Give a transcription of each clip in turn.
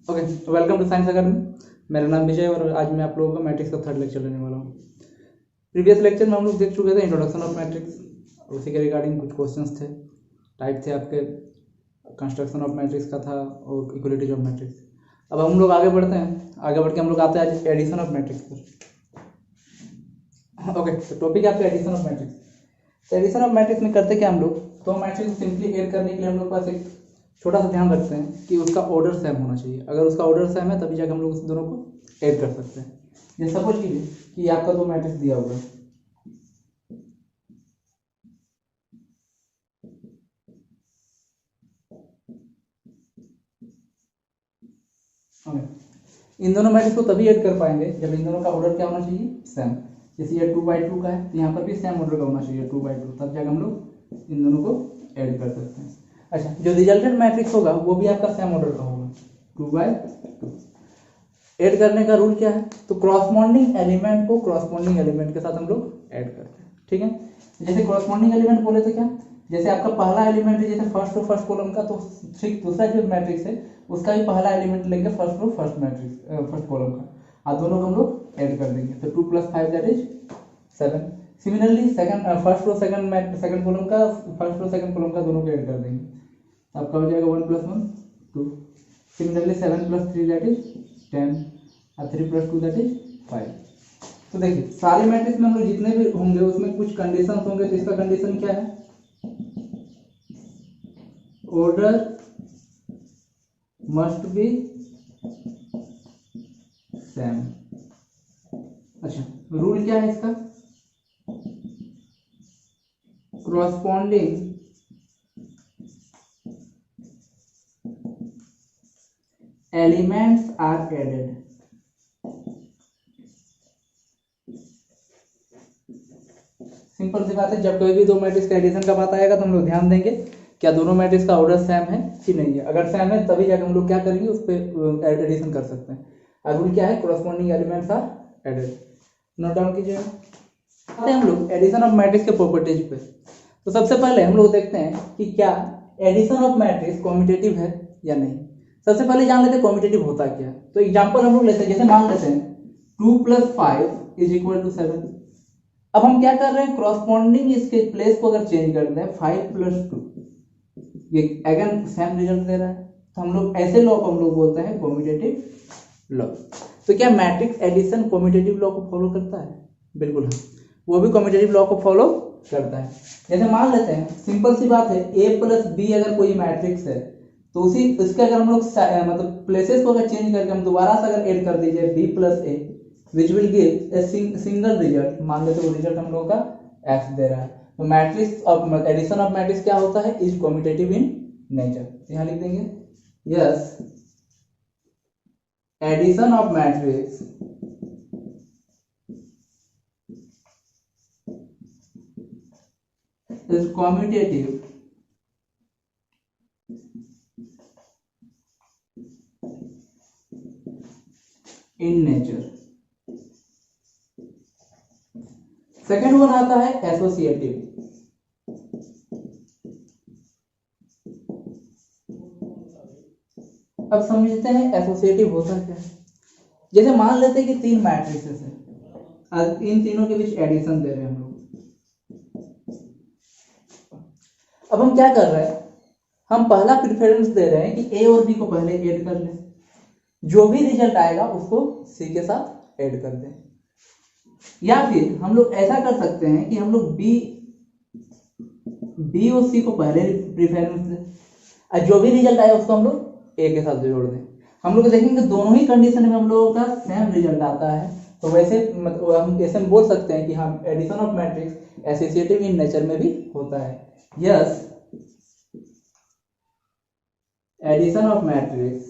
Okay, welcome to science academy. मेरा नाम विजय और आज मैं आप लोगों का मैट्रिक्स का थर्ड लेक्चर लेने वाला हूँ। प्रीवियस लेक्चर में हम लोग देख चुके थे इंट्रोडक्शन ऑफ मैट्रिक्स, उसी के रिगार्डिंग कुछ क्वेश्चंस थे, टाइप थे आपके, कंस्ट्रक्शन ऑफ मैट्रिक्स का था और इक्वलिटीज ऑफ मैट्रिक्स। अब हम लोग आगे बढ़ते हैं, आगे बढ़ के हम लोग आते हैं आज एडिशन ऑफ मैट्रिक्स पर। ओके, तो टॉपिक है आपका addition of matrix. Addition of matrix में करते क्या हम लोग, तो मैट्रिक्स सिंपली ऐड करने के लिए हम लोग पास एक छोटा सा ध्यान रखते हैं कि उसका ऑर्डर सेम होना चाहिए। अगर उसका ऑर्डर सेम है तभी जाकर हम लोग उस दोनों को ऐड कर सकते हैं। ये सपोज कीजिए कि आपका दो मैट्रिक्स दिया हुआ है, इन दोनों मैट्रिक्स को तभी ऐड कर पाएंगे जब इन दोनों का ऑर्डर क्या होना चाहिए, सेम। जैसे ये 2/2 का है तो यहाँ पर भी सेम ऑर्डर का होना चाहिए 2/2, तब जाकर हम लोग इन दोनों को ऐड कर सकते हैं। अच्छा, जो रिजल्टेंट मैट्रिक्स होगा वो भी आपका सेम ऑर्डर का होगा 2/2। ऐड करने का रूल क्या है, तो क्रॉसपॉन्डिंग एलिमेंट को क्रॉसपॉन्डिंग एलिमेंट के साथ हम लोग ऐड करते हैं। ठीक है, जैसे क्रॉसपॉन्डिंग एलिमेंट बोले तो क्या, जैसे आपका पहला एलिमेंट है जैसे फर्स्ट टू फर्स्ट कॉलम का, तो ठीक दूसरा जो मैट्रिक्स है उसका भी पहला एलिमेंट लेंगे first to first matrix first column का, और दोनों को हम लोग ऐड कर देंगे तो 2 + 5 that is 7। Similarly second first row second column का फर्स्ट रो सेकंड कॉलम का दोनों को ऐड कर देंगे, आपका हो जाएगा 1 + 1 2। सिमिलरली 7 + 3 दैट इज 10 और 3 + 2 दैट इज 5। तो देखिए सारे मैट्रिक्स में हम लोग जितने भी होंगे उसमें कुछ कंडीशंस होंगे, तो इसका कंडीशन क्या है, ऑर्डर मस्ट बी सेम। अच्छा, रूल क्या है इसका, corresponding elements are added. Simple सी बात है, जब कोई भी दो मैट्रिक्स का एडिशन का बात आएगा तो हम लोग ध्यान देंगे क्या दोनों मैट्रिक्स का ऑर्डर सेम है कि नहीं है। अगर सेम है तभी जाकर हम लोग क्या करेंगे, उस पर एडिशन कर सकते हैं। और रूल क्या है, corresponding elements are added. Note down कीजिएगा। आते हैं हम लोग एडिशन ऑफ मैट्रिक्स के प्रॉपर्टीज पे। तो सबसे पहले हम लोग देखते हैं कि क्या एडिशन ऑफ मैट्रिक्स कॉम्यूटेटिव है या नहीं। सबसे पहले जान लेते हैं कॉम्यूटेटिव होता क्या है। तो एग्जांपल हम लोग लेते हैं, जैसे मान लेते हैं 2 + 5 = 7। अब हम क्या कर रहे हैं, क्रॉसपॉन्डिंग इसके प्लेस को अगर चेंज करते हैं 5 + 2, ये अगेन सेम रिजल्ट दे रहा है। तो हम लोग ऐसे लॉ को हम लोग बोलते हैं कॉम्यूटेटिव लॉ। तो क्या मैट्रिक्स एडिशन कॉम्यूटेटिव लॉ को फॉलो करता है, बिल्कुल हाँ, वो भी कॉम्यूटेटिव लॉ को फॉलो करता है। जैसे मान लेते हैं, सिंपल सी बात है, a + b अगर कोई मैट्रिक्स है तो उसके अगर हम लोग मतलब प्लेसेस को अगर चेंज करके हम दोबारा से अगर ऐड कर दीजिए b + a which will give a single result, मान लेते वो रिजल्ट हम लोग का x दे रहा है। तो matrix of addition of matrix क्या होता है, इज कॉम्यूटेटिव इन नेचर। यहां लिख देंगे yes, addition of matrix is commutative in nature. Second one आता है एसोसिएटिव। अब समझते हैं एसोसिएटिव होता क्या है। जैसे मान लेते हैं कि 3 मैट्रिक्सेस है, इन तीनों के बीच एडिशन दे रहे हैं हम लोग। अब हम क्या कर रहे हैं, हम पहला प्रेफरेंस दे रहे हैं कि ए और बी को पहले ऐड कर लें, जो भी रिजल्ट आएगा उसको सी के साथ ऐड कर दें। या फिर हम लोग ऐसा कर सकते हैं कि हम लोग बी और सी को पहले प्रेफरेंस दें और जो भी रिजल्ट आए उसको हम लोग ए के साथ जोड़ दें। हम लोग देखेंगे दोनों ही कंडीशन में हम लोगों का सेम रिजल्ट आता है। तो वैसे हम ऐसे बोल सकते हैं कि हम addition of matrix associative in nature में भी होता है। Yes, addition of matrix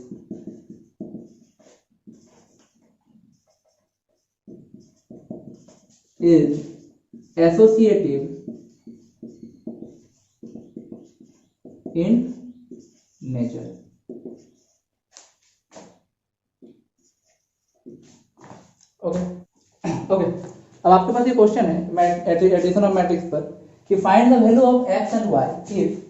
is associative in nature। Okay okay, अब आपके पास ये क्वेश्चन है एडिशन ऑफ मैट्रिक्स पर कि find the value of x and y if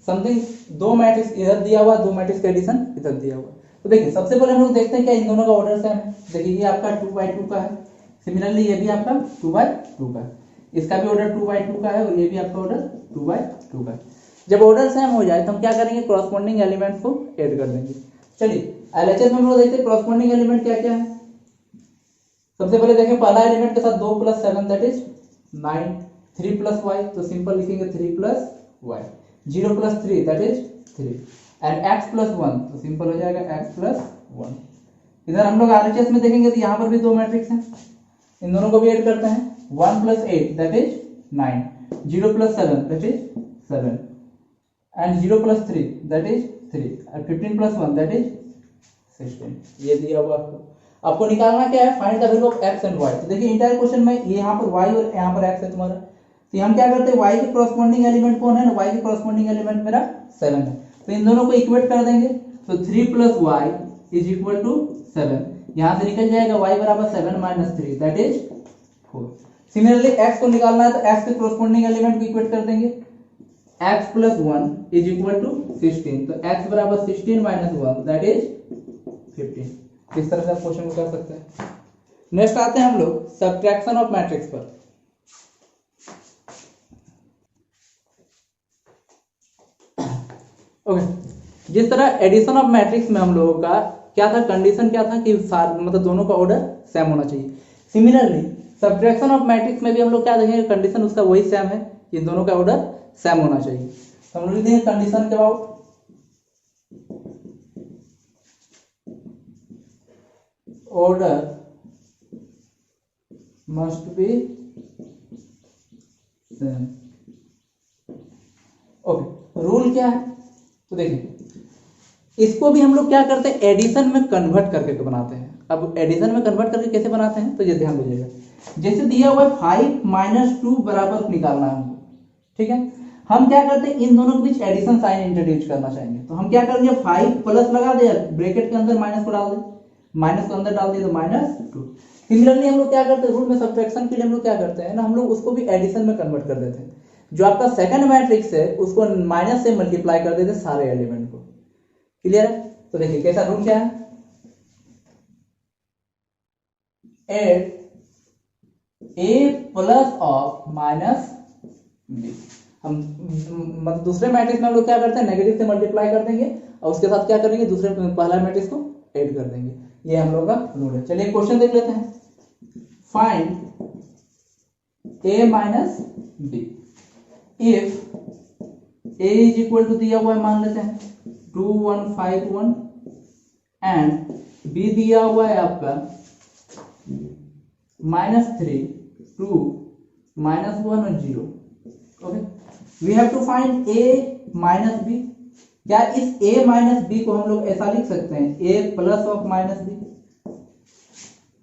something, दो मैट्रिक्स इधर दिया हुआ, दो मैट्रिक्स का एडिशन इधर दिया हुआ। तो देखिए सबसे पहले हम लोग देखते हैं क्या इन दोनों का ऑर्डर सेम है। देखिए ये आपका 2/2 का है, सिमिलरली ये भी आपका 2/2 का है, इसका भी ऑर्डर 2/2 का है और ये भी आपका ऑर्डर 2/2 का है। जब ऑर्डर सेम हो जाए तो हम क्या करेंगे, कॉरस्पॉन्डिंग एलिमेंट्स को ऐड कर देंगे। चलिए एलएचएस में हम लोग देखते हैं कॉरस्पॉन्डिंग एलिमेंट क्या क्या है। सबसे पहले देखें पहला एलिमेंट के साथ 2 + 7 दैट इज 9, 3 + y तो सिंपल लिखेंगे 3 + y, 0 + 3 that is 3 and x + 1 तो सिंपल हो जाएगा x + 1। इधर हम लोग आरएचएस में देखेंगे तो यहाँ पर भी दो मैट्रिक्स हैं, इन दोनों को भी ऐड करते हैं। 1 + 8 that is 9, 0 + 7 that is 7 and 0 + 3 that is 3 और 15 + 1 दैट इज 16। ये दिया हुआ आपको निकालना क्या है, find the value of x and y। तो देखिए इंटायर क्वेश्चन में ये यहाँ पर y और यहाँ पर x है तुम्हारा, तो हम क्या करते हैं y के कॉरस्पॉन्डिंग एलिमेंट कौन है ना, y के कॉरस्पॉन्डिंग एलिमेंट मेरा 7 है, तो इन दोनों को इक्वेट कर देंगे। तो 3 + y = 7, यहाँ से निकल जाएगा y = 7 - 3 that is 4। Similarly x को निकालना है तो x के कॉरस्पॉन्डिंग एलिमेंट को इक्वेट कर देंगे, x + 1 = 16 तो x = 16 - 1 दैट इज 15। इस तरह से आप क्वेश्चन को कर सकते हैं। नेक्स्ट आते हैं हम लोग सब्ट्रैक्शन ऑफ मैट्रिक्स पर। ओके, जिस तरह एडिशन ऑफ मैट्रिक्स में हम लोगों का क्या था, कंडीशन क्या था कि मतलब दोनों का ऑर्डर सेम होना चाहिए। सिमिलरली सब्ट्रैक्शन ऑफ मैट्रिक्स में भी हम लोग क्या देखेंगे, कंडीशन उसका वही सेम है, इन दोनों का ऑर्डर सेम होना चाहिए। तो हम लोग लिखते हैं कंडीशन के about order must be same। Okay, rule क्या है तो देखिए इसको भी हम लोग क्या करते हैं, एडिशन में कन्वर्ट करके बनाते हैं। अब एडिशन में कन्वर्ट करके कैसे बनाते हैं तो ये ध्यान दीजिएगा, जैसे दिया हुआ है 5 - 2 बराबर निकालना है हमको, ठीक है। हम क्या करते हैं, इन दोनों के बीच एडिशन साइन इंट्रोड्यूस करना चाहेंगे, तो हम क्या करेंगे 5 प्लस लगा दे, ब्रैकेट के अंदर माइनस को डाल दे, माइनस को अंदर डाल दिए तो -2। सिमिलरली हम लोग क्या करते हैं, रूल में सब्ट्रैक्शन के लिए हम लोग क्या करते हैं ना, हम लोग उसको भी एडिशन में कन्वर्ट कर देते हैं। जो आपका सेकंड मैट्रिक्स है उसको माइनस से मल्टीप्लाई कर देते हैं सारे एलिमेंट को। क्लियर है? तो देखिए कैसा रूल क्या है, add a plus of minus b। हम मतलब दूसरे मैट्रिक्स में हम लोग क्या करते हैं, नेगेटिव से मल्टीप्लाई कर देंगे और उसके साथ क्या करेंगे, दूसरे पहला मैट्रिक्स को ऐड कर देंगे। ये हम लोग का रूल है। चलिए क्वेश्चन देख लेते हैं, find a minus b if a is equal to दिया हुआ है, मान लेते हैं 2 1 5 1 एंड b दिया हुआ है आपका -3 2 -1 और 0। Okay, we have to find a minus b। क्या इस a माइनस बी को हम लोग ऐसा लिख सकते हैं, a plus of minus B.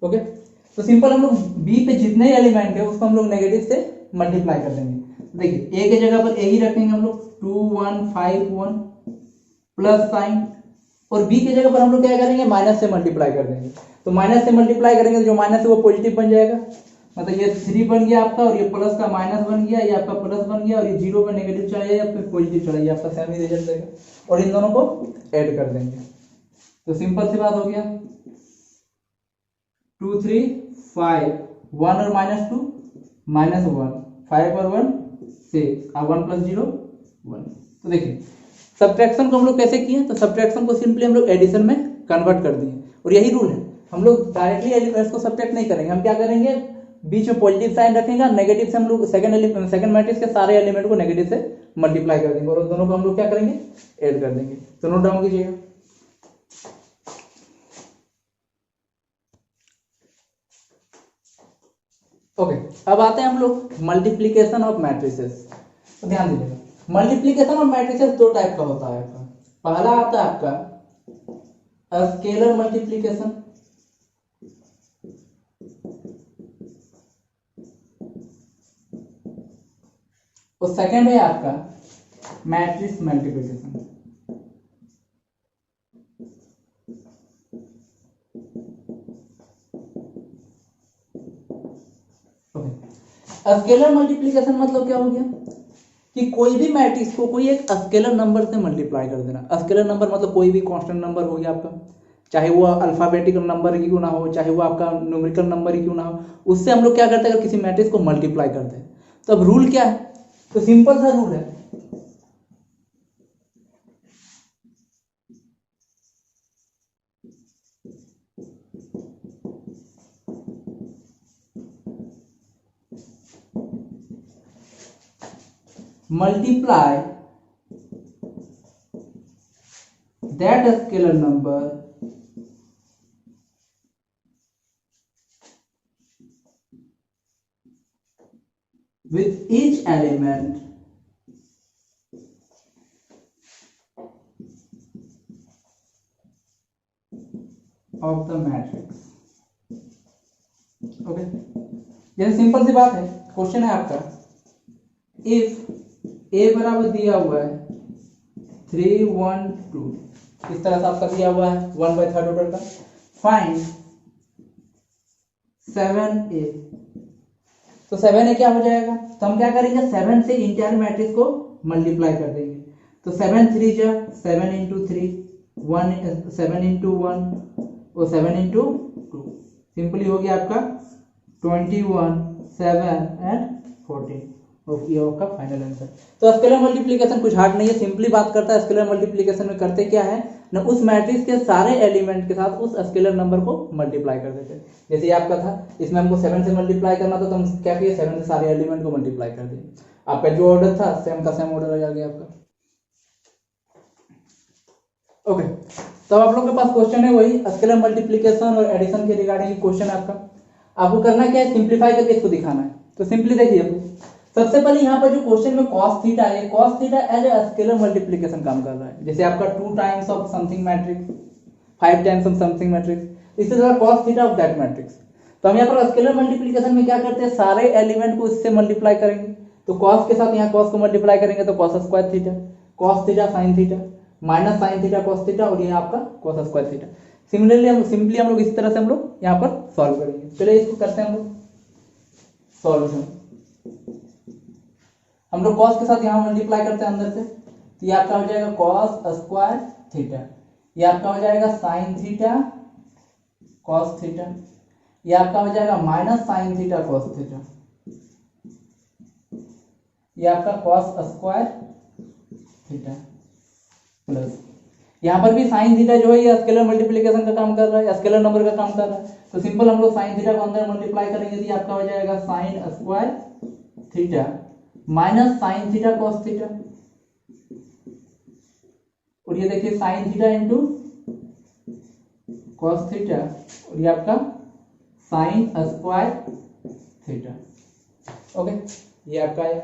Okay, तो सिंपल हम लोग b पे जितने एलिमेंट है उसको हम लोग नेगेटिव से मल्टीप्लाई कर देंगे। देखिए a के जगह पर a ही रखेंगे हम लोग, 2 1 5 1 प्लस साइन, और b की जगह पर हम लोग क्या करेंगे, माइनस से मल्टीप्लाई कर देंगे। तो माइनस से मल्टीप्लाई करेंगे तो जो माइनस है वो पॉजिटिव बन जाएगा, मतलब ये 3 बन गया आपका, और ये प्लस का माइनस बन गया, ये आपका प्लस बन गया, और ये 0 पे नेगेटिव चला जाएगा, फिर पॉजिटिव चला जाएगा, आपका सेम ही रिजल्ट देगा। और इन दोनों को ऐड कर देंगे तो सिंपल सी बात हो गया, 2 3 5 1 और -2 -1 5 और 1 6 और 1 + 0 1। तो देखिए सब्ट्रैक्शन को हम लोग कैसे किए, तो सब्ट्रैक्शन को सिंपली हम लोग एडिशन में कन्वर्ट कर दिए, और यही रूल है। हम लोग डायरेक्टली एलिमेंट्स को सब्ट्रैक्ट नहीं करेंगे, हम क्या करेंगे, बीच में पॉजिटिव साइन रखेंगे, नेगेटिव से हम लोग सेकंड मैट्रिक्स के सारे एलिमेंट को नेगेटिव से मल्टीप्लाई कर देंगे, और दोनों को हम लोग क्या करेंगे, ऐड कर देंगे। तो नोट डाउन कीजिएगा। ओके, अब आते हैं हम लोग मल्टीप्लीकेशन ऑफ मैट्रिसेस। तो ध्यान दीजिएगा, मल्टीप्लीकेशन ऑफ मैट्रिसेस दो टाइप का होता है आपका। पहला आता है आपका स्केलर मल्टीप्लीकेशन, और सेकंड है आपका मैट्रिक्स मल्टीप्लिकेशन। स्केलर मल्टीप्लिकेशन मतलब क्या हो गया कि कोई भी मैट्रिक्स को कोई एक स्केलर नंबर से मल्टीप्लाई कर देना। स्केलर नंबर मतलब कोई भी कांस्टेंट नंबर हो गया आपका, चाहे वो अल्फाबेटिकल नंबर ही क्यों ना हो, चाहे वो आपका न्यूमेरिकल नंबर ही क्यों ना हो, उससे हम लोग क्या करते हैं, अगर किसी मैट्रिक्स को मल्टीप्लाई करते हैं। तो अब रूल क्या है, तो सिंपल सा रूल है, multiply that scalar number with each element of the matrix। Okay, ये सिंपल सी बात है। क्वेश्चन है आपका, इफ ए बराबर दिया हुआ है 3 1 2, इस तरह से आपका दिया हुआ है 1/3 ऑर्डर का, फाइंड 7a। तो 7a क्या हो जाएगा, तो हम क्या करेंगे, 7 से इंटायर मैट्रिक्स को मल्टीप्लाई कर देंगे। तो 7 3 जा 7 इंटू 3, 7 इंटू 1 और 7 इंटू 2, सिंपली हो गया आपका 21 7 एंड 14, और ये आपका फाइनल आंसर। तो स्केलर मल्टीप्लिकेशन कुछ हार्ड नहीं है, सिंपली बात करता है। स्केलर मल्टीप्लिकेशन में करते क्या है ना, उस मैट्रिक्स के सारे एलिमेंट के साथ उस स्केलर नंबर को मल्टीप्लाई कर देते हैं। जैसे ये आपका था, इसमें हमको 7 से मल्टीप्लाई करना था, तो हम क्या किए, 7 से सारे एलिमेंट को मल्टीप्लाई कर दिए। आपका जो ऑर्डर था सेम का सेम ऑर्डर आ गया आपका। ओके, तो आप लोग के पास क्वेश्चन है वही स्केलर मल्टीप्लिकेशन और एडिशन के रिगार्डिंग क्वेश्चन है आपका। आपको करना क्या है, सिंप्लीफाई करके इसको दिखाना है। तो सिंपली देखिए, सबसे पहले यहाँ पर जो क्वेश्चन में cos थीटा है, cos theta as a scalar multiplication काम कर रहा है। जैसे आपका 2 times of something matrix, 5 times of something matrix, इसी तरह cos theta of that matrix. तो हम यहाँ पर स्केलर मल्टीप्लिकेशन में क्या करते हैं, सारे एलिमेंट को इससे मल्टीप्लाई करेंगे। तो cos के साथ यहाँ cos को मल्टीप्लाई करेंगे तो cos square theta, cos theta sin theta, minus sin theta cos theta, और ये आपका cos स्क्वायर थीटा। सिमिलरली हम लोग इस तरह से हम लोग यहाँ पर सॉल्व करेंगे। चलिए इसको करते हैं हम लोग सॉल्यूशन। हम लोग cos के साथ यहाँ मल्टीप्लाई करते हैं अंदर से, तो ये आपका हो जाएगा cos स्क्वायर थीटा, ये आपका हो जाएगा sin थीटा cos थीटा, ये आपका हो जाएगा minus sin theta cos theta, ये आपका cos स्क्वायर थीटा प्लस, यहाँ पर भी sin थीटा जो है ये स्केलर मल्टीप्लिकेशन का काम कर रहा है, स्केलर नंबर का काम कर रहा है। तो सिंपल हम लोग sin थीटा को अंदर मल्टीप्लाई करेंगे तो ये आपका हो जाएगा sin square theta minus sin theta cos theta, और ये देखिए sin theta into cos theta, और ये आपका sin स्क्वायर थीटा। ओके, ये आपका है।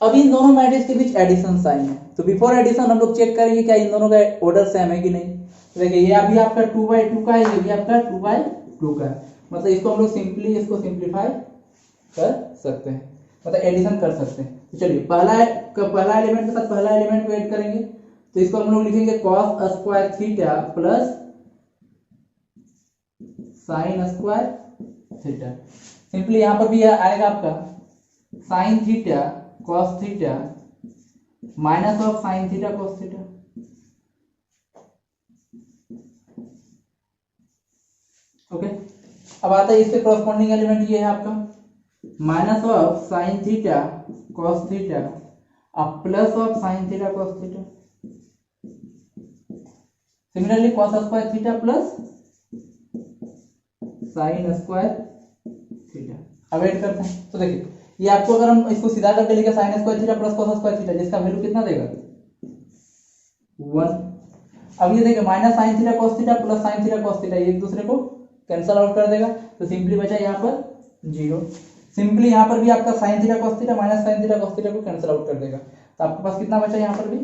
अब इन दोनों मैट्रिक्स के बीच एडिशन साइन है, तो बिफोर एडिशन हम लोग चेक करेंगे क्या इन दोनों का ऑर्डर सेम है कि नहीं। तो देखिए ये अभी आपका 2/2 का है, ये भी आपका 2/2 का है, मतलब इसको हम लोग सिंपली इसको सिंप्लीफाई कर सकते हैं, मतलब एडिशन कर सकते हैं। तो चलिए पहला एलिमेंट के साथ पहला एलिमेंट को ऐड करेंगे, तो इसको हम लोग लिखेंगे cos square theta plus sin square theta. Simply यहाँ पर भी आएगा आपका sin theta cos theta minus of sin theta cos theta. Okay, अब आता है इसके कॉरस्पॉन्डिंग एलिमेंट, ये है आपका minus of sin theta cos theta अब plus of sin theta cos theta. Similarly cos square theta plus sin square theta. अब add करते हैं, तो देखिए ये आपको अगर हम इसको सीधा करके लिखे sin square theta plus cos square theta, जिसका वैल्यू कितना देगा 1। अब ये देखिए minus sin theta cos theta plus sin theta cos theta, एक दूसरे को कैंसल आउट कर देगा, तो सिंपली बचा यहाँ पर 0। सिंपली यहाँ पर भी आपका sin theta cos theta minus sin theta cos theta को कैंसल आउट कर देगा, तो आपके पास कितना बचा यहाँ पर भी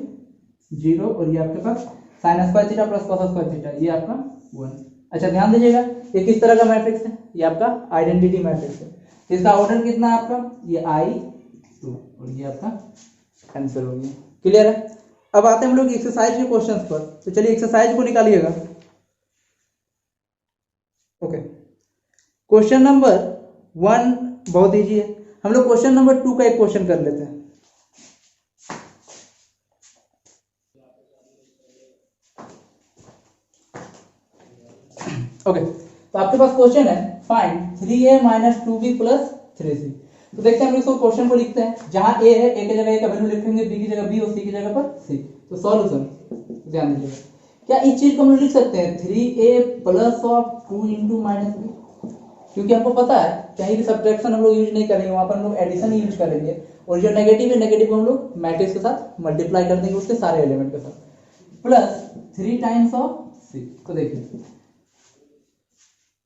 0, और ये आपके पास sin square theta plus cos square theta, ये आपका 1। अच्छा ध्यान दीजिएगा, ये किस तरह का मैट्रिक्स है, ये आपका आइडेंटिटी मैट्रिक्स है। इसका ऑर्डर कितना है आपका, ये I2, और ये आपका आंसर हो गया। क्लियर है। अब आते हैं हम लोग एक्सरसाइज के क्वेश्चंस पर, तो चलिए एक्सरसाइज को निकालिएगा। ओके, क्वेश्चन नंबर 1 बहुत इजी है, हम लोग क्वेश्चन नंबर 2 का एक क्वेश्चन कर लेते हैं। ओके, तो आपके पास क्वेश्चन है find 3a minus 2b plus 3c। तो देखते हैं हम इसको क्वेश्चन को लिखते हैं, जहां a है, a की जगह a का वैल्यू लिखेंगे, b की जगह b और c की जगह पर c। तो सॉल्यूशन ध्यान दीजिएगा, क्या इस चीज को हम लिख सकते हैं 3a plus of 2 into minus b, क्योंकि हमको पता है कहीं भी सब्ट्रैक्शन हम लोग यूज नहीं करेंगे, वहां पर हम लोग एडिशन यूज करेंगे, और जो नेगेटिव है नेगेटिव को हम लोग मैट्रिक्स के साथ मल्टीप्लाई कर देंगे उसके सारे एलिमेंट के साथ, प्लस 3 टाइम्स ऑफ c। तो देखिए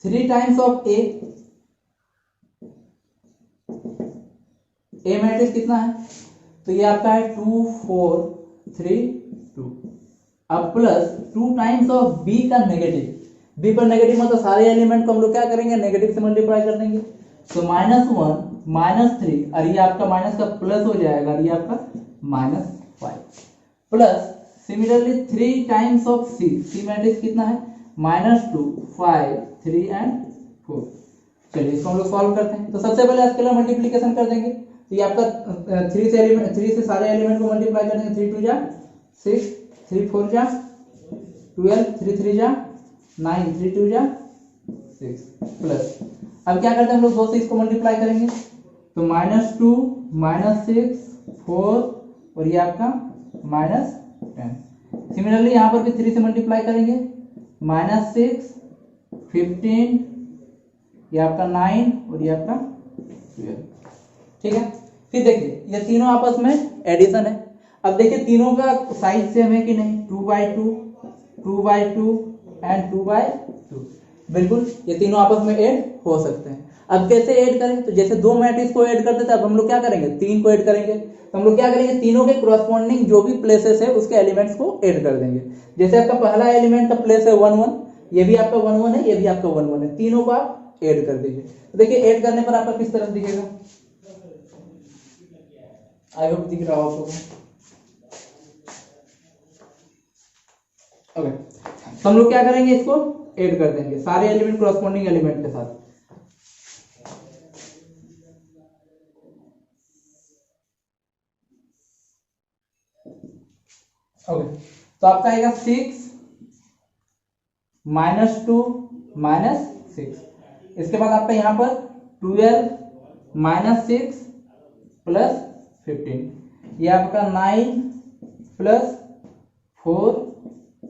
3 टाइम्स ऑफ a मैट्रिक्स कितना है, तो ये आपका है 2 4 3 2। अब प्लस 2 टाइम्स ऑफ b का नेगेटिव, b पर नेगेटिव मतलब सारे एलिमेंट को हम लोग क्या करेंगे, नेगेटिव से मल्टीप्लाई कर देंगे, तो -1 -3, और ये आपका माइनस का प्लस हो जाएगा, और ये आपका -5, plus similarly 3 times of c matrix कितना है, -2 5 3 एंड 4। चलिए इसको हम लोग सॉल्व करते हैं। तो सबसे पहले स्केलर मल्टीप्लिकेशन कर देंगे, तो ये आपका 3 से सारे एलिमेंट को मल्टीप्लाई कर देंगे, 3 2 जा 6 3 4 जा 12 3 3 जा 9 3 2 जा 6, प्लस अब क्या करते हैं हम लोग 2 से इसको मल्टीप्लाई करेंगे, तो -2 -6 4 और ये आपका -10। सिमिलरली यहाँ पर भी 3 से मल्टीप्लाई करेंगे, -6 15, ये आपका 9 और ये आपका 12। ठीक है, फिर देखिए ये तीनों आपस में एडिशन है। अब देखिए तीनों का साइज सेम है कि नहीं, 2/2 2/2 एंड 2/2, बिल्कुल ये तीनों आपस में ऐड हो सकते हैं। अब कैसे ऐड करें, तो जैसे 2 मैट्रिक्स को ऐड करते थे, अब हम लोग क्या करेंगे 3 को ऐड करेंगे, तो हम लोग क्या करेंगे तीनों के कोरस्पॉन्डिंग जो भी प्लेसेस है उसके एलिमेंट्स को ऐड कर देंगे। जैसे आपका पहला एलिमेंट का प्लेस है 1 1, ये भी आपका 1 1 है, ये भी आपका 1 1 है, तीनों को आप ऐड कर दीजिए। तो देखिए ऐड करने पर आपका किस तरह दिखेगा, आई होप दिख रहा हो आपको। ओके, तो हम लोग क्या करेंगे इसको ऐड कर देंगे सारे एलिमेंट कोरस्पॉन्डिंग एलिमेंट के साथ। ओके, तो आपका आएगा 6 -2 -6, इसके बाद आपका यहाँ पर 12 -6 प्लस 15, ये आपका 9 प्लस 4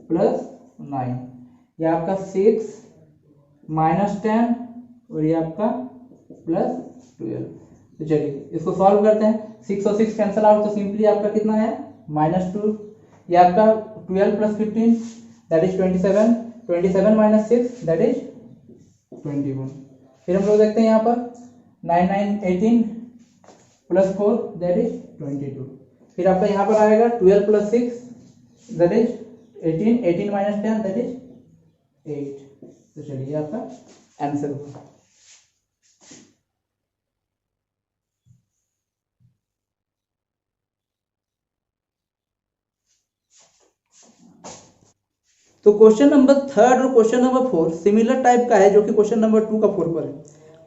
प्लस 9, ये आपका 6 -10 और ये आपका प्लस 12। तो चलिए इसको सॉल्व करते हैं, 6 और 6 कैंसिल आउट, तो सिंपली आपका कितना है -2, ये आपका 12 plus 15 that is 27, 27 minus 6 that is 21। फिर हम लोग देखते हैं यहाँ पर 9 9 18 प्लस 4 दैट इज 22। फिर आपका यहाँ पर आएगा 12 plus 6 that is 18, 18 minus 10 that is 8। तो चलिए आपका आंसर होगा। तो क्वेश्चन नंबर 3 और क्वेश्चन नंबर 4 सिमिलर टाइप का है, जो कि क्वेश्चन नंबर 2 का 4 पर है।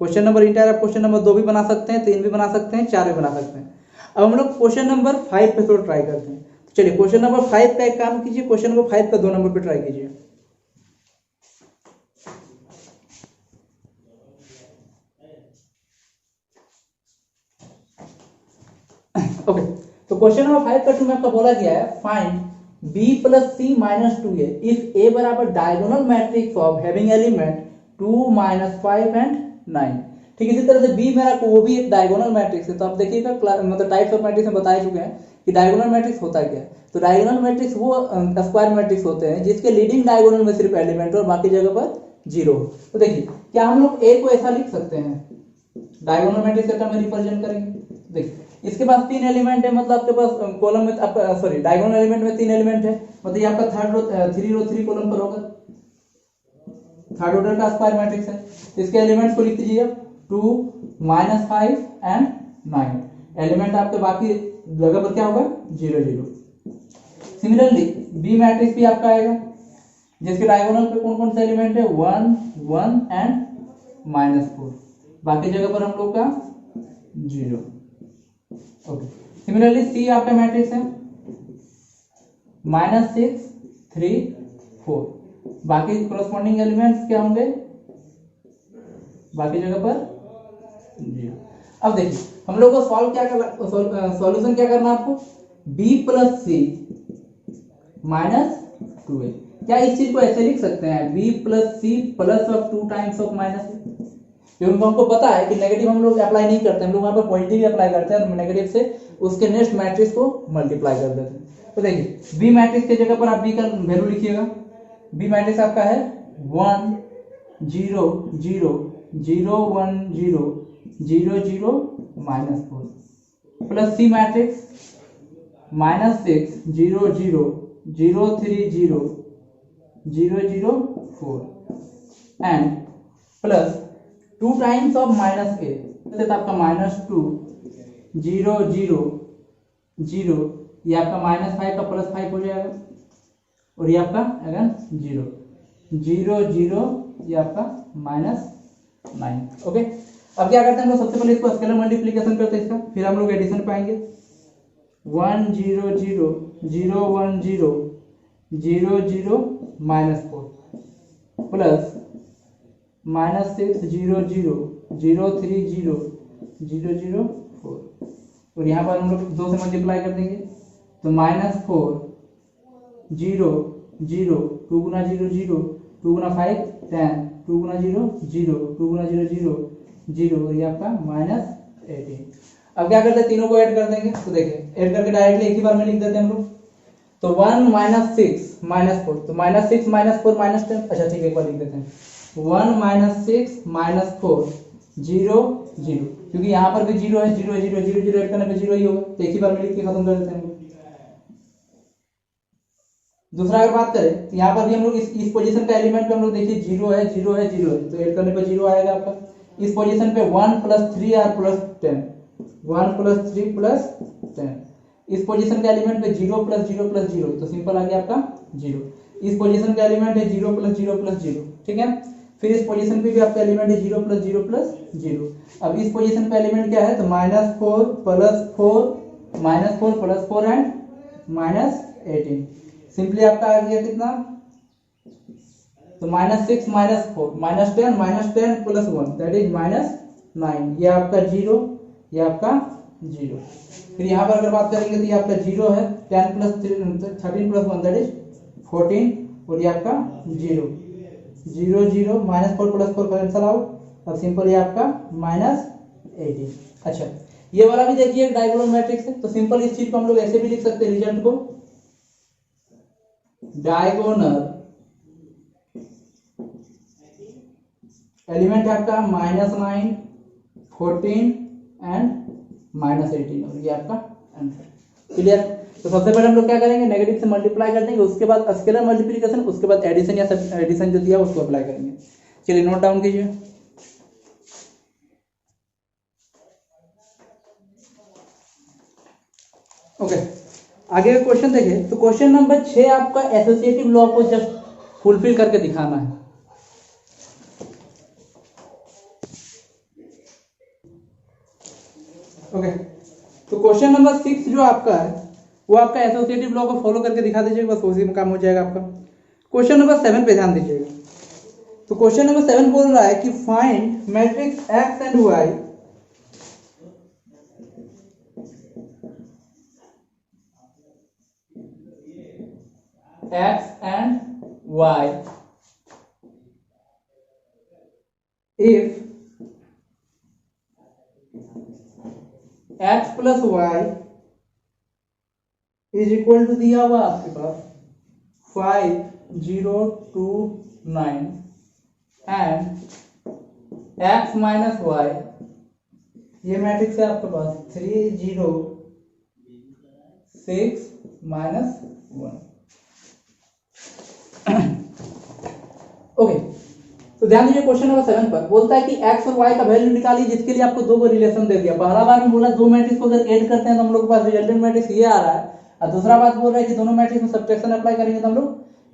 क्वेश्चन नंबर इंटायर आप क्वेश्चन नंबर 2 भी बना सकते हैं, 3 भी बना सकते हैं, 4 भी बना सकते हैं। अब हम लोग क्वेश्चन नंबर 5 पे थोड़ा ट्राई करते हैं। तो चलिए क्वेश्चन नंबर 5 का एक काम कीजिए, क्वेश्चन नंबर 5 का 2 नंबर पे ट्राई कीजिए। ओके, तो क्वेश्चन नंबर 5 का 2 में आपका बोला गया है find b plus C minus 2a if a बराबर diagonal matrix of having element 2 -5 and 9। ठीक है, इसी तरह से b मेरा वो भी एक डायगोनल मैट्रिक्स है। तो आप देखिएगा मतलब टाइप्स ऑफ मैट्रिक्स में बता चुके हैं कि डायगोनल मैट्रिक्स होता क्या है। तो डायगोनल मैट्रिक्स वो स्क्वायर मैट्रिक्स होते हैं जिसके लीडिंग डायगोनल में सिर्फ एलिमेंट और बाकी जगह पर 0 हो। तो देखिए क्या हम लोग a को ऐसा लिख सकते हैं, डायगोनल मैट्रिक्स का टर्म में रिप्रेजेंट करेंगे। देखिए इसके पास 3 एलिमेंट है, मतलब आपके पास कॉलम में आपका सॉरी डायगोनल एलिमेंट में 3 एलिमेंट है, मतलब ये आपका 3 रो 3 कॉलम पर होगा, थर्ड ऑर्डर का स्क्वायर मैट्रिक्स है। इसके एलिमेंट्स को लिख दीजिए 2 -5 एंड 9। एलिमेंट आपके बाकी जगह पर क्या होगा 0 0। सिमिलरली बी मैट्रिक्स भी आपका आएगा जिसके डायगोनल पे कौन कौन से एलिमेंट है 1 1 एंड -4, बाकी जगह पर हम लोग का 0। ओके, सिमिलरली सी आपका मैट्रिक्स है -6 3 4, बाकी कोरस्पॉन्डिंग एलिमेंट्स क्या होंगे, बाकी जगह पर 0। अब देखिए हम लोग को सॉल्व क्या करना, सॉल्यूशन क्या करना आपको, b plus C minus 2a। क्या इस चीज को ऐसे लिख सकते हैं, b plus C plus of 2 times of minus a, क्योंकि हमको पता है कि नेगेटिव हम लोग अप्लाई नहीं करते, हम लोग वहां पर पॉजिटिव अप्लाई करते हैं और नेगेटिव से उसके नेक्स्ट मैट्रिक्स को मल्टीप्लाई कर देते हैं। तो देखिए बी मैट्रिक्स की जगह पर आप बी का वैल्यू लिखिएगा। बी मैट्रिक्स आपका है 1 0 0 0 1 0 0 0 -4 plus C matrix -6 0 0 0 3 0 0 0 4 and plus 2 times of minus A, तो आपका -2 0 0 0, ये आपका -5 का +5 हो जाएगा और ये आपका अगेन 0 0 0, ये आपका -9। ओके, अब क्या करते हैं हम लोग, सबसे पहले इसको स्केलर मल्टीप्लिकेशन करते हैं इसका, फिर हम लोग एडिशन पाएंगे। 1 0 0 0 1 0 0 0 -4 प्लस -6 0 0 0 3 0 0 0 4 और यहाँ पर हम लोग 2 से मल्टीप्लाई कर देंगे तो -4 0 0 2 गुना 0 0 2 गुना 5 10 2 गुना 0 0 2 गुना 0 0 0 और ये आपका -18। अब क्या करते हैं, तीनों को ऐड कर देंगे। तो देखिए ऐड करके डायरेक्टली एक ही बार में लिख देते हैं हम लोग। तो 1 -6 -4, तो -6 -4 -10, अच्छा ठीक है एक बार लिख देते हैं 1 -6 -4 0 0, क्योंकि यहाँ पर भी 0 है, 0 है 0 0 0 ऐड करने पे 0 ही होगा, तो एक ही बार में लिख के खत्म कर देते हैं। दूसरा अगर बात करें तो यहाँ पर भी हम लोग इस पोजीशन का एलिमेंट पे हम लोग देखिए 0 है 0 है 0 है, तो ऐड करने पे 0 आएगा आपका। इस पोजीशन पे 1 + 3r + 10 1 + 3 + 10, इस पोजीशन का एलिमेंट पे 0 + 0 + 0, तो सिंपल आ गया आपका 0। इस पोजीशन का एलिमेंट है 0 + 0 + 0, ठीक है। फिर इस पोजीशन पे भी आपका एलिमेंट है 0 + 0 + 0। अब इस पोजीशन पे एलिमेंट क्या है, तो -4 + 4 -4 + 4 एंड -18, सिंपली आपका आ गया कितना, तो -6 -4 -10 + 1 दैट इज -9, ये आपका 0, ये आपका 0। फिर यहाँ पर अगर बात करेंगे तो ये आपका 0 है, 10 + 13 + 1 दैट इज 14 और ये आपका 0 0 0 -4 + 4 कैंसिल आउट, अब सिंपल ये आपका -18। अच्छा ये वाला भी देखिए डायगोनल मैट्रिक्स है, तो सिंपल इस चीज को हम लोग ऐसे भी लिख सकते हैं, रिजल्ट को डायगोनल एलिमेंट आपका -9 14 एंड -18 और ये आपका आंसर। क्लियर। तो सबसे पहले हम लोग क्या करेंगे, नेगेटिव से मल्टीप्लाई कर देंगे, उसके बाद स्केलर मल्टीप्लिकेशन, उसके बाद एडिशन या एडिशन जो दिया उसको अप्लाई करेंगे। चलिए नोट डाउन कीजिए। ओके आगे का क्वेश्चन देखिए, तो क्वेश्चन नंबर 6 आपका एसोसिएटिव लॉ को जस्ट फुलफिल करके दिखाना है। ओके तो क्वेश्चन नंबर 6 जो आपका है वो आपका एसोसिएटिव लॉ को फॉलो करके दिखा दीजिएगा, बस उसी में काम हो जाएगा आपका। क्वेश्चन नंबर 7 पे ध्यान दीजिएगा। तो क्वेश्चन नंबर 7 बोल रहा है कि find matrix X and Y x and y if x plus y is equal to दिया हुआ आपके पास 5 0 2 9 and x minus y, ये मैट्रिक्स है आपके पास 3 0 6 -1। ओके तो ध्यान दीजिए क्वेश्चन नंबर 7 पर बोलता है कि x और y का वैल्यू निकालिए, जिसके लिए आपको दो को रिलेशन दे दिया। पहला बार में बोला दो मैट्रिक्स को अगर ऐड करते हैं तो हम लोग के पास रिजल्टेंट मैट्रिक्स ये आ रहा है, और दूसरा बात बोल रहा है कि दोनों मैट्रिक्स में सब्ट्रैक्शन अप्लाई करेंगे तो हम लोग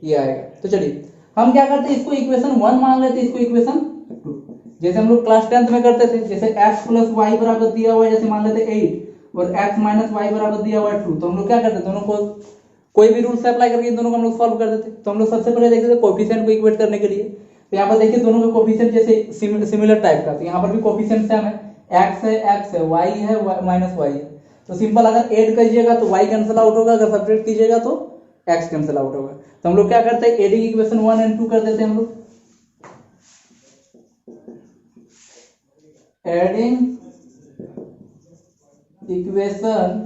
ये आएगा। तो चलिए हम क्या करते हैं, इसको इक्वेशन 1 मान लेते हैं, इसको इक्वेशन 2, जैसे हम लोग क्लास 10th में करते थे। जैसे x + y बराबर दिया हुआ है, जैसे मान लेते 8 और x - y बराबर दिया हुआ है 2, तो हम लोग क्या करते हैं, दोनों को कोई भी रूल्स अप्लाई करके इन दोनों को हम लोग सॉल्व कर देते। तो हम लोग सबसे पहले देखते थे कोफिशिएंट को इक्वेट करने के लिए। तो यहाँ पर देखिए दोनों के कोफिशिएंट जैसे सिमिलर टाइप का, तो यहाँ पर भी कोफिशिएंट सेम है, x है y है माइनस y है। तो सिंपल अगर ऐड कीजिएगा तो y कैंसिल आउट होगा, अगर सब्ट्रैक्ट कीजिएगा तो x कैंसिल आउट होगा। तो हम लोग क्या करते हैं, एडिंग इक्वेशन 1 एंड 2 कर देते हैं हम लोग। Adding equation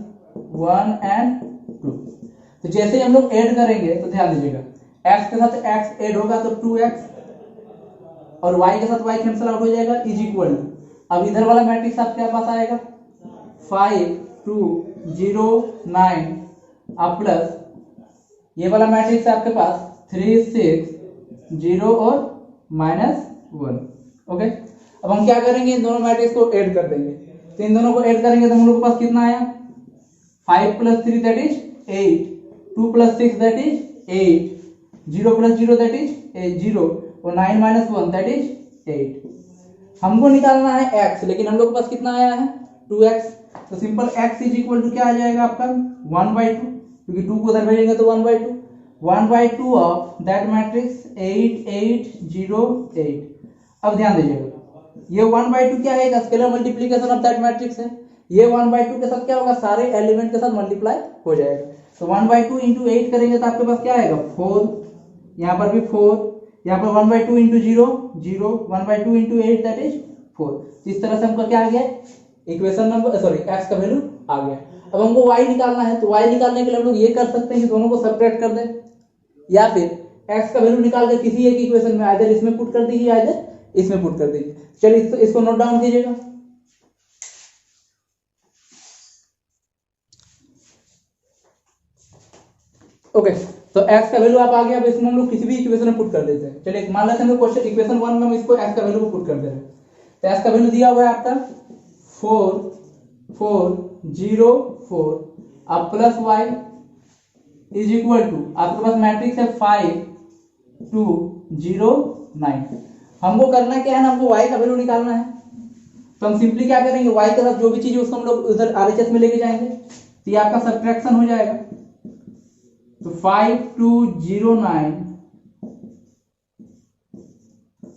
1 and 2। तो जैसे ही हम लोग ऐड करेंगे तो ध्यान दीजिएगा, x के साथ x ऐड होगा तो 2x और y के साथ y कैंसिल आउट हो जाएगा, इज इक्वल। अब इधर वाला मैट्रिक्स आपके पास आएगा 5 2 0 9 अब प्लस ये वाला मैट्रिक्स है आपके पास 3 6 0 और -1। ओके, अब हम क्या करेंगे, इन दोनों मैट्रिक्स को ऐड कर देंगे। तो इन दोनों को ऐड करेंगे तो हम लोग के पास कितना आया, 5 + 3 that is 8, 2 + 6 that is 8, 0 + 0 that is 0 और 9 - 1 दैट इज 8। हमको निकालना है x, लेकिन हम लोग के पास कितना आया है 2x। तो simple x is equal to क्या आ जाएगा आपका 1/2, क्योंकि 2 को उधर भेजेंगे तो 1/2, 1/2 ऑफ दैट मैट्रिक्स 8 8 0 8। अब ध्यान दीजिएगा, ये 1/2 क्या है, एक scalar multiplication of that matrix है। ये 1/2 के साथ क्या होगा, सारे एलिमेंट के साथ मल्टीप्लाई हो जाएगा। तो 1/2 इंटू 8 करेंगे तो आपके पास क्या आएगा 4, यहाँ पर भी 4, यहाँ पर 1/2 इंटू 0 0, 1/2 इंटू 8 दैट इज 4। तो इस तरह से हमको क्या आ गया, इक्वेशन नंबर x का वैल्यू आ गया। अब हमको y निकालना है, तो y निकालने के लिए हम लोग ये कर सकते हैं कि दोनों को सब्ट्रैक्ट कर दें, या फिर x का वैल्यू निकाल के किसी एक इक्वेशन में आइदर इसमें पुट कर दीजिए आइदर इसमें पुट कर दीजिए। चलिए इसको नोट डाउन कीजिएगा। ओके, तो x का वैल्यू आप आ गया। अब इसमें हम लोग किसी भी इक्वेशन में पुट कर देते हैं। चलिए मान लेते हैं हम लोग क्वेश्चन इक्वेशन 1 में हम इसको x का वैल्यू को पुट कर दे रहे हैं। तो x का वैल्यू दिया हुआ है आपका 4 4 0 4 अब plus y is equal to आपके पास मैट्रिक्स है 5 2 0 9। हमको करना क्या है ना, हमको y का वैल्यू निकालना है। तो हम सिंपली क्या करेंगे, y के साथ जो भी चीज है उसको हम लोग उधर RHS में लेके जाएंगे, तो ये आपका सब्ट्रैक्शन हो जाएगा। तो 5 2 0 9।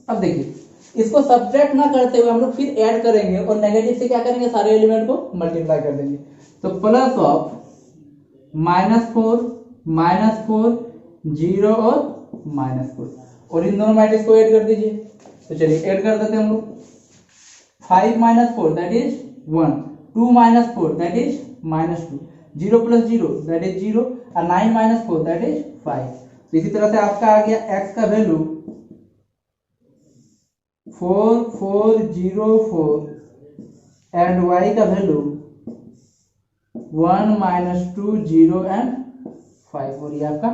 अब देखिए इसको सब्ट्रैक्ट ना करते हुए हम लोग फिर ऐड करेंगे और नेगेटिव से क्या करेंगे, सारे एलिमेंट को मल्टीप्लाई कर देंगे। तो प्लस ऑफ -4 -4 0 और -4 और इन दोनों मैट्रिक्स को ऐड कर दीजिए। तो चलिए ऐड कर देते हैं हम लोग। 5 - 4 that is 1, 2 - 4 that is -2, 0 + 0 that is 0 और 9 - 4 दैट इज 5। तो इसी तरह से आपका आ गया x का वैल्यू 4 4 0 4 एंड y का वैल्यू 1 - 2 0 एंड 5 और ये आपका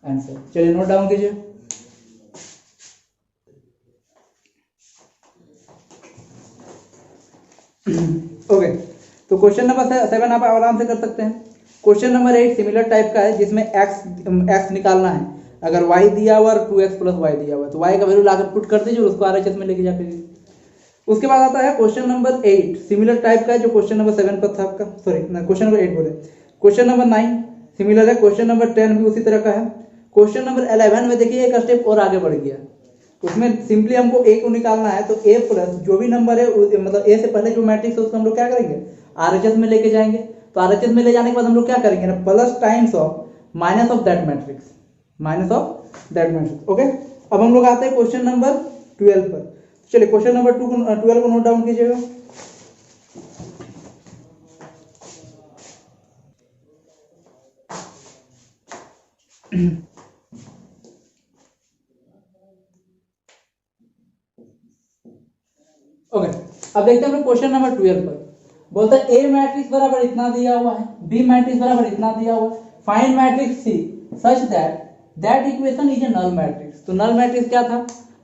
आंसर। चलिए नोट डाउन कीजिए। ओके, तो क्वेश्चन नंबर 7 आप आराम से कर सकते हैं। क्वेश्चन नंबर 8 सिमिलर टाइप का है, जिसमें x निकालना है। अगर y दिया हुआ और 2x + y दिया हुआ तो y का वैल्यू लाकर पुट कर दीजिए और उसको RHS में लेके जाके। उसके बाद आता है क्वेश्चन नंबर 8 सिमिलर टाइप का है, जो क्वेश्चन नंबर 7 पर था आपका, सॉरी क्वेश्चन नंबर 8 बोले। क्वेश्चन नंबर 9 सिमिलर है, क्वेश्चन नंबर 10 भी उसी तरह का है। क्वेश्चन नंबर 11 में देखिए एक स्टेप और आगे बढ़ गया। उसमें सिंपली हमको a को निकालना है, तो a प्लस जो भी नंबर है मतलब a से पहले जो मैट्रिक्स है उसको हम लोग क्या करेंगे, RHS में लेके जाएंगे। तो RHS में ले जाने के बाद हम लोग क्या करेंगे ना, plus times of minus of that matrix, minus of that matrix. Okay, अब हम लोग आते हैं क्वेश्चन नंबर 12 पर। चलिए क्वेश्चन नंबर 12 को नोट डाउन कीजिएगा। ओके, अब देखते हैं हम लोग क्वेश्चन नंबर 12 पर। बोलता है ए मैट्रिक्स बराबर इतना दिया हुआ है, बी मैट्रिक्स बराबर इतना दिया हुआ है, find matrix C such that that equation is a null matrix. तो नल मैट्रिक्स क्या था,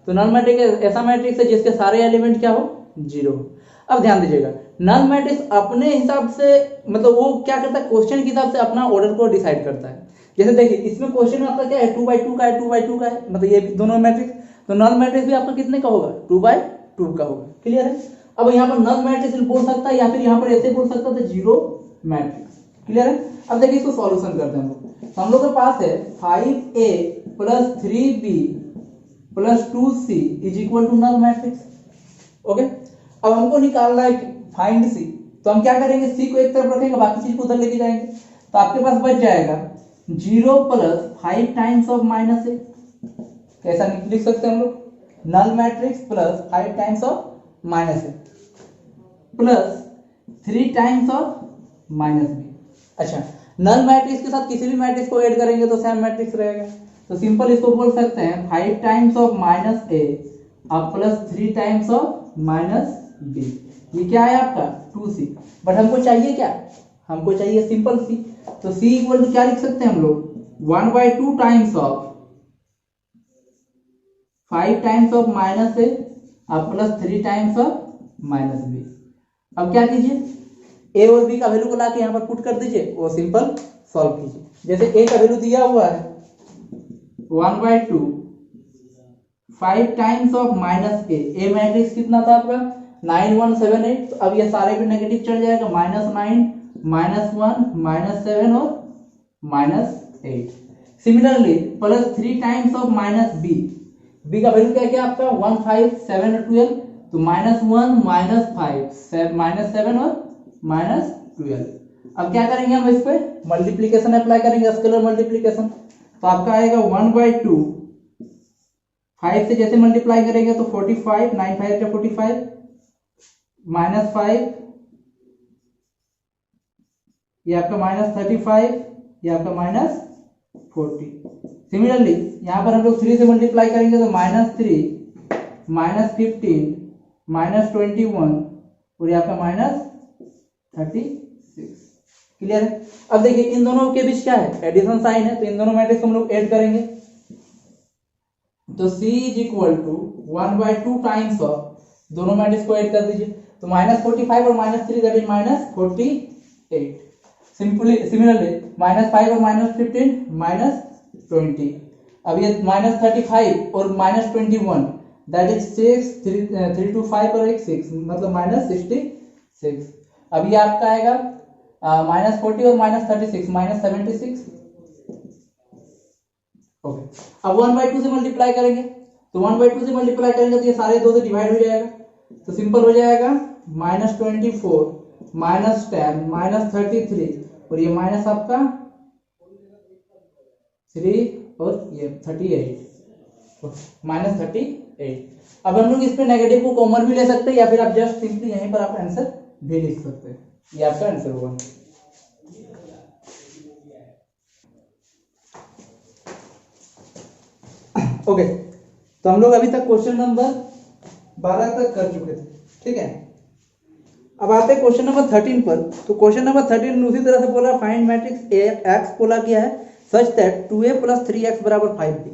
तो नल मैट्रिक्स ऐसा मैट्रिक्स है जिसके सारे एलिमेंट क्या हो, 0 हो। अब ध्यान दीजिएगा, नल मैट्रिक्स अपने हिसाब से मतलब वो क्या करता है, क्वेश्चन के हिसाब से अपना ऑर्डर को डिसाइड करता है। जैसे देखिए इसमें क्वेश्चन आपका क्या है, 2/2 का है, 2/2 का है, मतलब ये दोनों मैट्रिक्स। तो नल मैट्रिक्स भी आपका कितने का होगा, 2/2 का होगा। क्लियर है। अब यहाँ पर नल मैट्रिक्स बोल सकता है या फिर यहाँ पर ऐसे बोल सकता था 0 मैट्रिक्स। क्लियर है। अब देखिए इसको सॉल्यूशन करते हैं हम लोग। तो हम लोग के पास है 5a plus 3b plus 2c is equal to null matrix. Okay, अब हमको निकालना है फाइंड सी। तो हम क्या करेंगे, सी को एक तरफ रखेंगे, बाकी चीज को उधर लेके जाएंगे। तो आपके पास बच जाएगा 0 plus 5 times of minus A. कैसा लिख सकते हैं हम लोग, null matrix plus 5 times of minus A plus 3 times of minus B. अच्छा, नल मैट्रिक्स के साथ किसी भी मैट्रिक्स को ऐड करेंगे तो सेम मैट्रिक्स रहेगा। तो सिंपल इसको बोल सकते हैं 5 टाइम्स ऑफ माइनस ए अब plus 3 times of minus B. ये क्या है आपका 2c। बट हमको चाहिए क्या, हमको चाहिए सिंपल c। तो c इक्वल टू क्या लिख सकते हैं हम लोग, 1/2 times of 5 times of minus A अब plus 3 times of minus B. अब क्या कीजिए, ए और बी का वैल्यू को लाके यहाँ पर पुट कर दीजिए और सिंपल सॉल्व कीजिए। जैसे ए का वैल्यू दिया हुआ है 1/2 5 times of minus A matrix कितना था आपका 9 1 7 8। तो अब ये सारे पे नेगेटिव चढ़ जाएगा, -9 -1 -7 और -8। Similarly plus 3 times of minus B, B का वैल्यू क्या क्या आपका 1 5 7 और 12। तो -1 -5 -7 और -12। अब क्या करेंगे हम, इस पे मल्टीप्लीकेशन अप्लाई करेंगे, स्केलर मल्टीप्लीकेशन। तो आपका आएगा 1/2 5 से जैसे मल्टीप्लाई करेंगे तो 45 9 5 का 45 -5 ये आपका -35 ये आपका -40। सिमिलरली यहाँ पर हम लोग 3 से मल्टीप्लाई करेंगे तो -3 -15 -21 और ये आपका -36। क्लियर है। अब देखिए इन दोनों के बीच क्या है, एडिशन साइन है। तो इन दोनों मैट्रिक्स को हम लोग ऐड करेंगे। तो c is equal to 1/2 times of, दोनों मैट्रिक्स को ऐड कर दीजिए। तो -45 और -3 दैट इज -48। सिमिलरली -5 और -15 -20। अब ये -35 और -21 दैट इज 6 3 2 5 और 1 6 मतलब -66। अब ये आपका आएगा -40 और -36 -76। ओके, अब 1/2 से मल्टीप्लाई करेंगे। तो 1/2 से मल्टीप्लाई करेंगे तो ये सारे 2 से डिवाइड हो जाएगा। तो सिंपल हो जाएगा -24 -10 -33 और ये माइनस आपका 3 और ये 38 -38। अब हम लोग इस पे नेगेटिव को कॉमन भी ले सकते हैं या फिर आप जस्ट सिंपली यहीं पर आप आंसर भी लिख सकते हैं। ये आपका आंसर होगा। ओके, तो हम लोग अभी तक क्वेश्चन नंबर 12 तक कर चुके थे, ठीक है। अब आते हैं क्वेश्चन नंबर 13 पर। तो क्वेश्चन नंबर 13 उसी तरह से बोला फाइंड मैट्रिक्स एक्स बोला गया है such that 2a plus 3x बराबर 5b।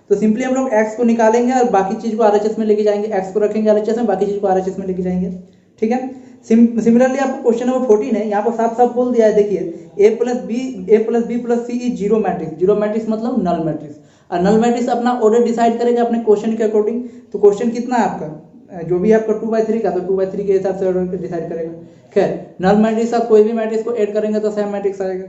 तो सिंपली हम लोग x को निकालेंगे और बाकी चीज को RHS में लेके जाएंगे। x को रखेंगे RHS में, बाकी चीज को RHS में लेके जाएंगे, ठीक है। सिमिलरली आपको क्वेश्चन नंबर 14 है, यहाँ पर साफ साफ बोल दिया है। देखिए a plus b plus c is zero matrix. Zero matrix मतलब नल मैट्रिक्स। और नल मैट्रिक्स अपना ऑर्डर डिसाइड करेगा अपने क्वेश्चन के अकॉर्डिंग। तो क्वेश्चन कितना है आपका, जो भी आपका 2/3 का, तो 2/3 के हिसाब से ऑर्डर डिसाइड करेगा। खैर, नल मैट्रिक्स आप कोई भी मैट्रिक्स को ऐड करेंगे तो सेम मैट्रिक्स आएगा।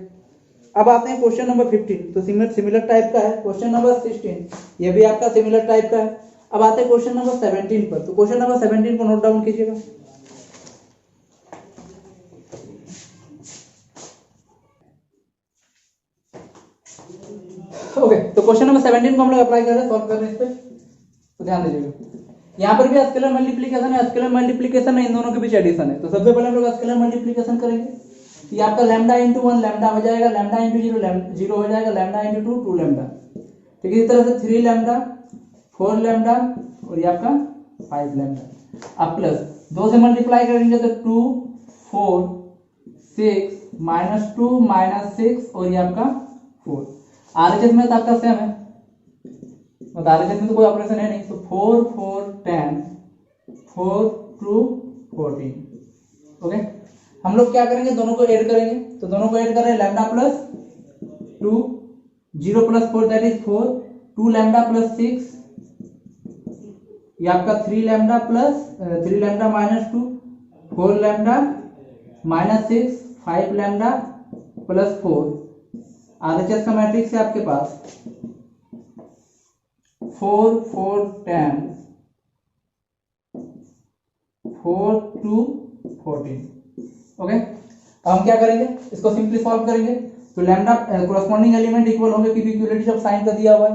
अब आते हैं क्वेश्चन नंबर 15। तो सिमिलर टाइप का है। क्वेश्चन नंबर 16 ये भी आपका सिमिलर टाइप का है। अब आते हैं क्वेश्चन नंबर 17 पर। तो क्वेश्चन नंबर 17 को नोट डाउन कीजिएगा। ओके, तो क्वेश्चन नंबर 17 को हम लोग अप्लाई कर रहे हैं, सॉल्व कर रहे हैं इस पे। तो ध्यान दीजिएगा, यहाँ पर भी स्केलर मल्टीप्लिकेशन है। स्केलर मल्टीप्लिकेशन है, इन दोनों के बीच एडिशन है। तो सबसे पहले हम लोग स्केलर मल्टीप्लिकेशन करेंगे। ये आपका लैम्डा इंटू 1 लैम्डा हो जाएगा, लैम्डा इंटू 0 हो जाएगा, लैम्डा इंटू 2 लैम्डा। ठीक है, इसी तरह से 3 लैम्डा 4 लैम्डा और ये आपका 5 लैम्डा। अब प्लस 2 से मल्टीप्लाई करेंगे तो 2 4 6 -2 -6 और ये आपका 4। RHS में तो आपका सेम है, मतलब RHS में तो कोई ऑपरेशन है नहीं। तो 4 4 10 4 2 14। ओके, हम लोग क्या करेंगे, दोनों को ऐड करेंगे। तो दोनों को ऐड कर रहे हैं, lambda plus 2 0 plus 4 that is 4 2 lambda plus 6 ये आपका 3 lambda plus 3 lambda -2 4 lambda -6 5 lambda plus 4 RHS का मैट्रिक्स है आपके पास 4 4 10 4 2 14। ओके, अब हम क्या करेंगे, इसको सिंपली सॉल्व करेंगे। तो लैम्डा कोरस्पॉन्डिंग एलिमेंट इक्वल होंगे क्योंकि इक्वलिटी ऑफ साइन का दिया हुआ है।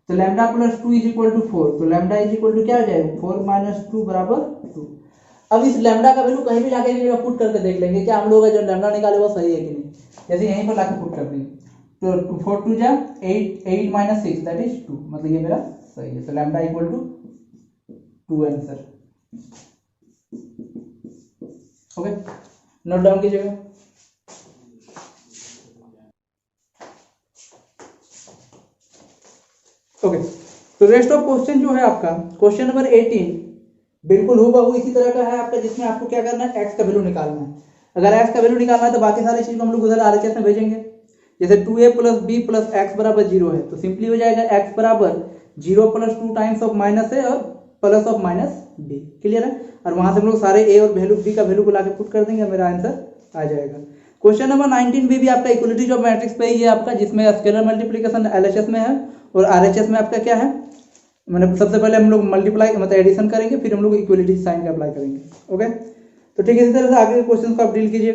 तो lambda plus 2 is equal to 4, तो लैम्डा इज इक्वल टू क्या हो जाएगा 4 माइनस 2 बराबर 2। अब इस लैम्डा का वैल्यू कहीं भी लाके पुट करके देख लेंगे क्या हम लोग जो लैम्डा निकाले वो सही है कि नहीं। जैसे यहीं पर लाके पुट कर देंगे तो 4 2 जा 8 माइनस 6 दैट इज 2, मतलब ये मेरा सही है। तो lambda equal to 2 answer. Okay, note down कीजिएगा। ओके, तो रेस्ट ऑफ क्वेश्चन जो है आपका क्वेश्चन नंबर 18 बिल्कुल हूबहू इसी तरह का है आपका, जिसमें आपको क्या करना है एक्स का वैल्यू निकालना है। अगर एक्स का वैल्यू निकालना है तो बाकी सारी चीज को हम लोग उधर आरएचएस में भेजेंगे। जैसे 2a plus B plus x बराबर 0 है तो सिंपली हो जाएगा एक्स बराबर 0 plus 2 times of minus A और plus of minus B. Clear है, और वहां से हम लोग सारे ए और वैल्यू बी का वैल्यू को लाके पुट कर देंगे, मेरा आंसर आ जाएगा। क्वेश्चन नंबर 19 भी आपका इक्वलिटी ऑफ मैट्रिक्स पे ही है आपका, जिसमें स्केलर मल्टीप्लिकेशन एलएचएस में है और आरएचएस में आपका क्या है, मतलब सबसे पहले हम लोग मल्टीप्लाई मतलब एडिशन करेंगे, फिर हम लोग इक्वलिटी साइन का अप्लाई करेंगे। ओके, तो ठीक है, इसी तरह से आगे के क्वेश्चन को आप डील कीजिए।